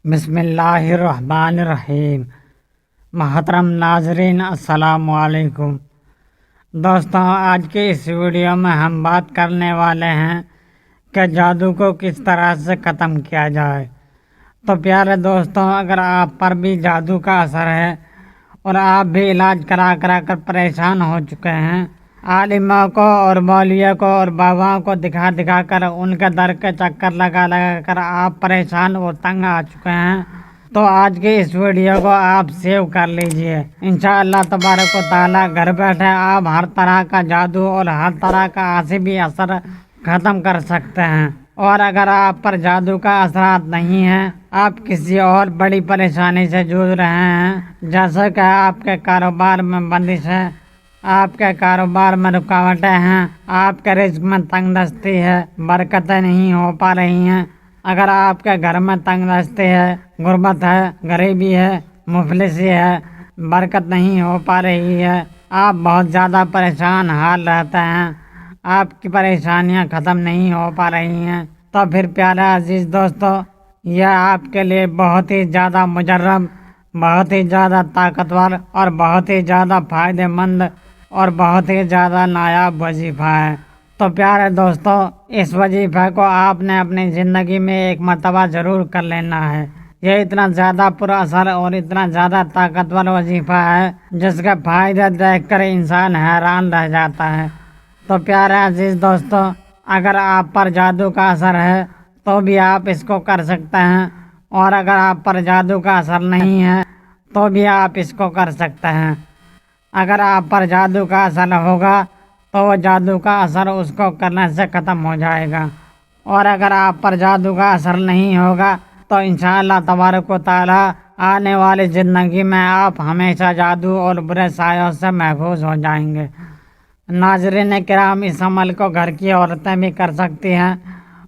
بسم اللہ الرحمن الرحیم۔ محترم ناظرین السلام علیکم۔ دوستوں، آج کے اس ویڈیو میں ہم بات کرنے والے ہیں کہ جادو کو کس طرح سے ختم کیا جائے۔ تو پیارے دوستوں، اگر آپ پر بھی جادو کا اثر ہے اور آپ بھی علاج کرا کر پریشان ہو چکے ہیں، عالموں کو اور مولویوں کو اور باباؤں کو دکھا کر ان کے در کے چکر لگا کر آپ پریشان اور تنگ آ چکے ہیں، تو آج کے اس ویڈیو کو آپ سیو کر لیجئے۔ انشاءاللہ تبارک و تعالیٰ گھر بیٹھے آپ ہر طرح کا جادو اور ہر طرح کا حاسبی اثر ختم کر سکتے ہیں۔ اور اگر آپ پر جادو کا اثرات نہیں ہیں، آپ کسی اور بڑی پریشانی سے جوجھ رہے ہیں، جیسے کہ آپ کے کاروبار میں بندش ہے، آپ کے کاروبار میں رکاوٹیں ہیں، آپ کے رزق میں تنگ دستی ہے، برکتیں نہیں ہو پا رہی ہیں، اگر آپ کے گھر میں تنگ دستی ہے، غربت ہے، غریبی ہے، مفلسی ہے، برکت نہیں ہو پا رہی ہے، آپ بہت زیادہ پریشان حال رہتے ہیں، آپ کی پریشانیاں ختم نہیں ہو پا رہی ہیں، تو پھر پیارے عزیز دوستو، یہ آپ کے لیے بہت ہی زیادہ مجرب، بہت ہی زیادہ طاقتور اور بہت ہی زیادہ فائدہ مند اور بہت ہی زیادہ نایاب وظیفہ ہے۔ تو پیارے دوستو، اس وظیفے کو آپ نے اپنی زندگی میں ایک مرتبہ ضرور کر لینا ہے۔ یہ اتنا زیادہ پر اثر اور اتنا زیادہ طاقتور وظیفہ ہے جس کے فائدے دیکھ کر انسان حیران رہ جاتا ہے۔ تو پیارے عزیز دوستو، اگر آپ پر جادو کا اثر ہے تو بھی آپ اس کو کر سکتے ہیں، اور اگر آپ پر جادو کا اثر نہیں ہے تو بھی آپ اس کو کر سکتے ہیں۔ اگر آپ پر جادو کا اثر ہوگا تو وہ جادو کا اثر اس کو کرنے سے ختم ہو جائے گا، اور اگر آپ پر جادو کا اثر نہیں ہوگا تو انشاءاللہ تبارک و تعالیٰ آنے والی زندگی میں آپ ہمیشہ جادو اور برے سایوں سے محفوظ ہو جائیں گے۔ ناظرین کرام، اس عمل کو گھر کی عورتیں بھی کر سکتی ہیں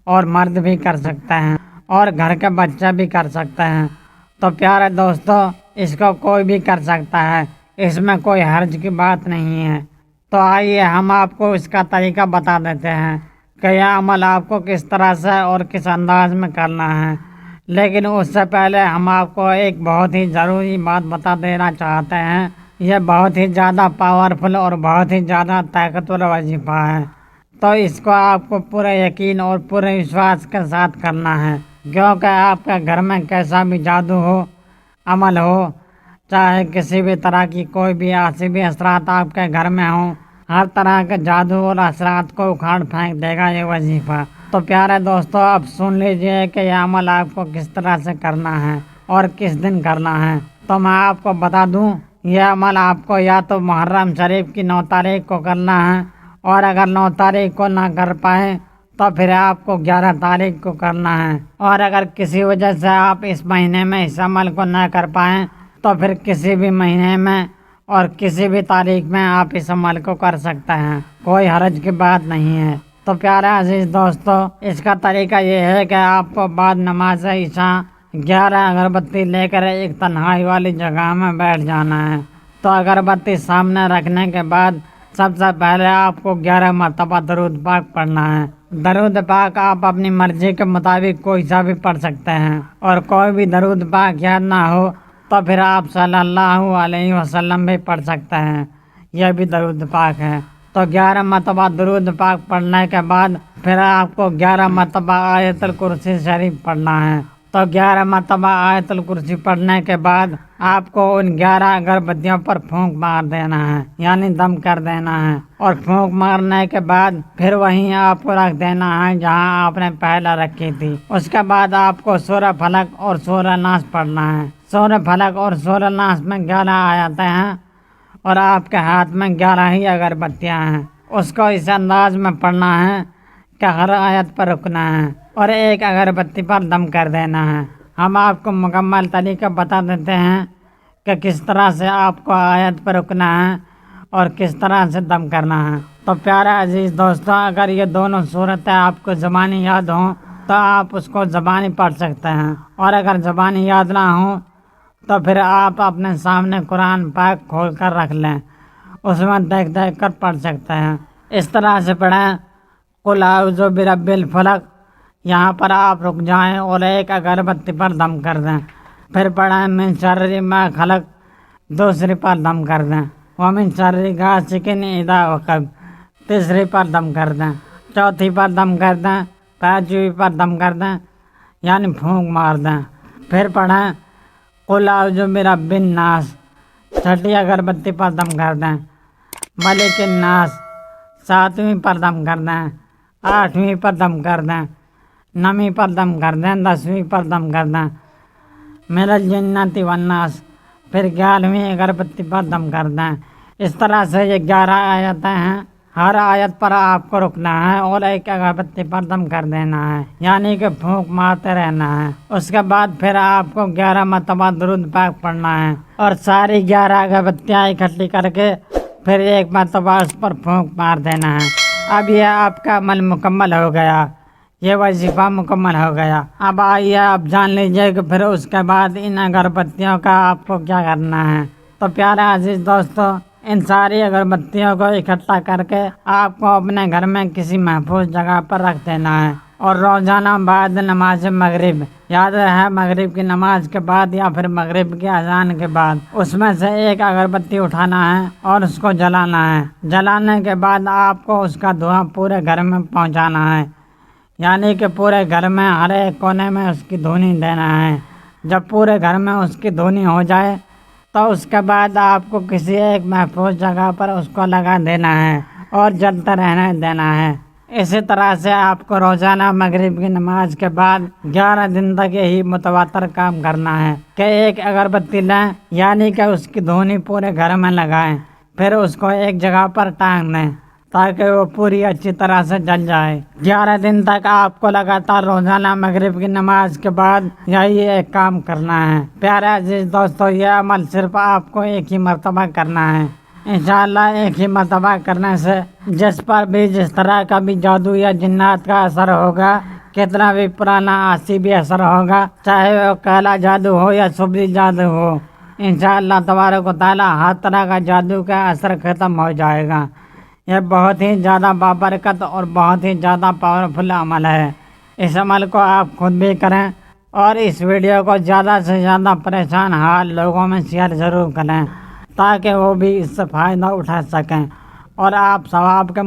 اور مرد بھی کر سکتے ہیں اور گھر کے بچے بھی کر سکتے ہیں۔ تو پیارے دوستو، اس کو کوئی بھی کر سکتا ہے، اس میں کوئی حرج کی بات نہیں ہے۔ تو آئیے ہم آپ کو اس کا طریقہ بتا دیتے ہیں کہ یہ عمل آپ کو کس طرح سے اور کس انداز میں کرنا ہے۔ لیکن اس سے پہلے ہم آپ کو ایک بہت ہی ضروری بات بتا دینا چاہتے ہیں۔ یہ بہت ہی زیادہ پاورفل اور بہت ہی زیادہ طاقتور وظیفہ ہے، تو اس کو آپ کو پورے یقین اور پورے وشواس کے ساتھ کرنا ہے، کیونکہ آپ کے گھر میں کیسا بھی جادو ہو، عمل ہو، چاہے کسی بھی طرح کی کوئی بھی حاسبی اثرات آپ کے گھر میں ہوں، ہر طرح کے جادو اور اثرات کو اکھاڑ پھینک دے گا یہ وظیفہ۔ تو پیارے دوستو، اب سن لیجئے کہ یہ عمل آپ کو کس طرح سے کرنا ہے اور کس دن کرنا ہے۔ تو میں آپ کو بتا دوں، یہ عمل آپ کو یا تو محرم شریف کی 9 تاریخ کو کرنا ہے، اور اگر 9 تاریخ کو نہ کر پائیں تو پھر آپ کو 11 تاریخ کو کرنا ہے، اور اگر کسی وجہ سے آپ اس مہینے میں اس عمل کو نہ کر پائیں تو پھر کسی بھی مہینے میں اور کسی بھی تاریخ میں آپ اس عمل کو کر سکتے ہیں، کوئی حرج کی بات نہیں ہے۔ تو پیارے عزیز دوستو، اس کا طریقہ یہ ہے کہ آپ کو بعد نماز عشاء 11 اگربتی لے کر ایک تنہائی والی جگہ میں بیٹھ جانا ہے۔ تو اگربتی سامنے رکھنے کے بعد سب سے پہلے آپ کو 11 مرتبہ درود پاک پڑھنا ہے۔ درود پاک آپ اپنی مرضی کے مطابق کوئی سا بھی پڑھ سکتے ہیں، اور کوئی بھی درود پاک یاد نہ ہو تو پھر آپ صلی اللہ علیہ وسلم بھی پڑھ سکتے ہیں، یہ بھی درود پاک ہے۔ تو 11 مرتبہ درود پاک پڑھنے کے بعد پھر آپ کو 11 مرتبہ آیت الکرسی شریف پڑھنا ہے۔ تو 11 مرتبہ آیت الکرسی پڑھنے کے بعد آپ کو ان 11 اگربتیوں پر پھونک مار دینا ہے، یعنی دم کر دینا ہے، اور پھونک مارنے کے بعد پھر وہیں آپ کو رکھ دینا ہے جہاں آپ نے پہلا رکھی تھی۔ اس کے بعد آپ کو سورہ فلق اور سورہ ناس پڑھنا ہے۔ سورہ فلق اور سورہ ناس میں 11 آیتیں ہیں، اور آپ کے ہاتھ میں 11 ہی اگربتیاں ہیں۔ اس کو اس انداز میں پڑھنا ہے کہ ہر آیت پر رکنا ہے اور ایک اگربتی پر دم کر دینا ہے۔ ہم آپ کو مکمل طریقہ بتا دیتے ہیں کہ کس طرح سے آپ کو آیت پر رکنا ہے اور کس طرح سے دم کرنا ہے۔ تو پیارے عزیز دوستوں، اگر یہ دونوں صورتیں آپ کو زبانی یاد ہوں تو آپ اس کو زبانی پڑھ سکتے ہیں، اور اگر زبانی یاد نہ ہوں تو پھر آپ اپنے سامنے قرآن پاک کھول کر رکھ لیں، اس میں دیکھ کر پڑھ سکتے ہیں۔ اس طرح سے پڑھیں: قل اعوذ برب الفلق یہاں پر آپ رک جائیں اور ایک اگربتی پر دم کر دیں، پھر پڑھیں من شر ما خلق، دوسری پر دم کر دیں، ومن شر غاسق اذا وقب، تیسری پر دم کر دیں، چوتھی پر دم کر دیں، پانچویں پر دم کر دیں یعنی پھونک مار دیں، پھر پڑھیں قل اعوذ برب الناس، چھٹی اگربتی پر دم کر دیں، ملک الناس، ساتویں پر دم کر دیں، آٹھویں پر دم کر دیں، نویں پر دم کر دیں، 10ویں پر دم کر دیں، من الجنت والناس، پھر 11ویں اگربتی پر دم کر دیں۔ اس طرح سے یہ 11 آیتیں ہیں، ہر آیت پر آپ کو رکنا ہے اور ایک اگربتی پر دم کر دینا ہے، یعنی کہ پھونک مارتے رہنا ہے۔ اس کے بعد پھر آپ کو 11 مرتبہ درود پاک پڑھنا ہے اور ساری 11 اگربتیاں اکٹھی کر کے پھر ایک مرتبہ اس پر پھونک مار دینا ہے۔ اب یہ آپ کا عمل مکمل ہو گیا، یہ وظیفہ مکمل ہو گیا۔ اب آئیے آپ جان لیجئے کہ پھر اس کے بعد ان اگربتیوں کا آپ کو کیا کرنا ہے۔ تو پیارے عزیز دوستو، ان ساری اگربتیوں کو اکٹھا کر کے آپ کو اپنے گھر میں کسی محفوظ جگہ پر رکھ دینا ہے اور روزانہ بعد نماز مغرب، یاد رہے مغرب کی نماز کے بعد یا پھر مغرب کی اذان کے بعد، اس میں سے ایک اگربتی اٹھانا ہے اور اس کو جلانا ہے۔ جلانے کے بعد آپ کو اس کا دھواں پورے گھر میں پہنچانا ہے، یعنی کہ پورے گھر میں ہر ایک کونے میں اس کی دھونی دینا ہے۔ جب پورے گھر میں اس کی دھونی ہو جائے تو اس کے بعد آپ کو کسی ایک محفوظ جگہ پر اس کو لگا دینا ہے اور جلتا رہنے دینا ہے۔ اسی طرح سے آپ کو روزانہ مغرب کی نماز کے بعد 11 دن تک یہی متواتر کام کرنا ہے کہ ایک اگربتی لیں، یعنی کہ اس کی دھونی پورے گھر میں لگائیں، پھر اس کو ایک جگہ پر ٹانگ دیں تاکہ وہ پوری اچھی طرح سے جل جائے۔ 11 دن تک آپ کو لگاتار روزانہ مغرب کی نماز کے بعد یہی ایک کام کرنا ہے۔ پیارے عزیز دوستو، یہ عمل صرف آپ کو ایک ہی مرتبہ کرنا ہے۔ انشاءاللہ ایک ہی مرتبہ کرنے سے جس پر بھی جس طرح کا بھی جادو یا جنات کا اثر ہوگا، کتنا بھی پرانا آسیبی اثر ہوگا، چاہے وہ کالا جادو ہو یا سبری جادو ہو، انشاءاللہ تبارک و تعالی ہر طرح کا جادو کا اثر ختم ہو جائے گا۔ یہ بہت ہی زیادہ بابرکت اور بہت ہی زیادہ پاورفل عمل ہے۔ اس عمل کو آپ خود بھی کریں اور اس ویڈیو کو زیادہ سے زیادہ پریشان حال لوگوں میں شیئر ضرور کریں تاکہ وہ بھی اس سے فائدہ اٹھا سکیں اور آپ ثواب کے